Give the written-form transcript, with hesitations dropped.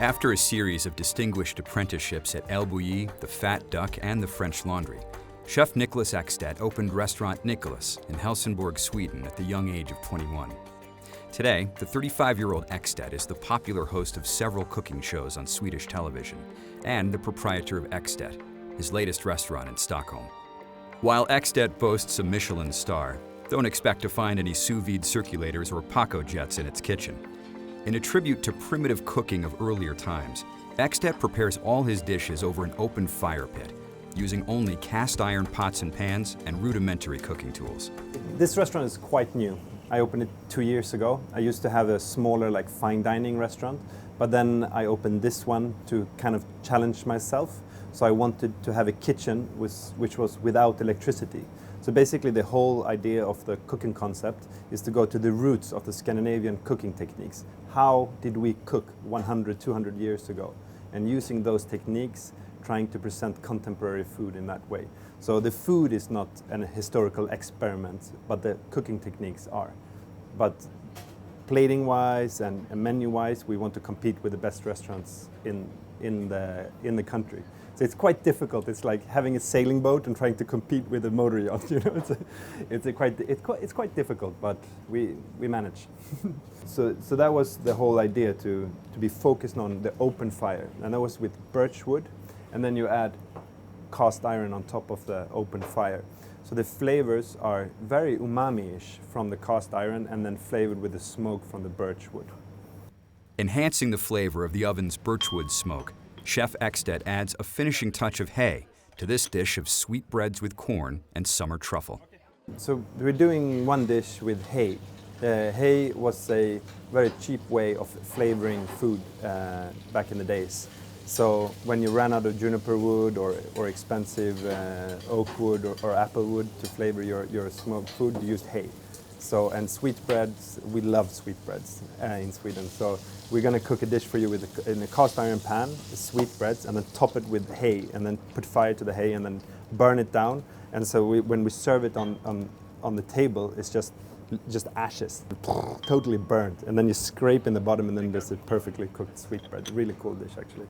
After a series of distinguished apprenticeships at El Bulli, the Fat Duck, and the French Laundry, Chef Niklas Ekstedt opened restaurant Niklas in Helsingborg, Sweden at the young age of 21. Today, the 35-year-old Ekstedt is the popular host of several cooking shows on Swedish television and the proprietor of Ekstedt, his latest restaurant in Stockholm. While Ekstedt boasts a Michelin star, don't expect to find any sous vide circulators or Paco jets in its kitchen. In a tribute to primitive cooking of earlier times, Ekstedt prepares all his dishes over an open fire pit, using only cast iron pots and pans and rudimentary cooking tools. This restaurant is quite new. I opened it 2 years ago. I used to have a smaller, fine dining restaurant, but then I opened this one to kind of challenge myself. So I wanted to have a kitchen which was without electricity. So basically the whole idea of the cooking concept is to go to the roots of the Scandinavian cooking techniques. How did we cook 100, 200 years ago? And using those techniques, trying to present contemporary food in that way. So the food is not an historical experiment, but the cooking techniques are. But plating-wise and menu-wise, we want to compete with the best restaurants in the country. So it's quite difficult. It's like having a sailing boat and trying to compete with a motor yacht. You know, it's quite difficult, but we manage. So that was the whole idea, to be focused on the open fire, and that was with birch wood, and then you add cast iron on top of the open fire. So the flavors are very umami-ish from the cast iron, and then flavored with the smoke from the birch wood. Enhancing the flavor of the oven's birchwood smoke, Chef Ekstedt adds a finishing touch of hay to this dish of sweetbreads with corn and summer truffle. So we're doing one dish with hay. Hay was a very cheap way of flavoring food back in the days. So when you ran out of juniper wood or expensive oak wood or apple wood to flavor your smoked food, you used hay. So, and sweetbreads, we love sweetbreads in Sweden. So we're going to cook a dish for you in a cast iron pan, sweetbreads, and then top it with hay, and then put fire to the hay, and then burn it down. And so when we serve it on the table, it's just ashes, totally burnt. And then you scrape in the bottom, and then there's a perfectly cooked sweetbread. Really cool dish, actually.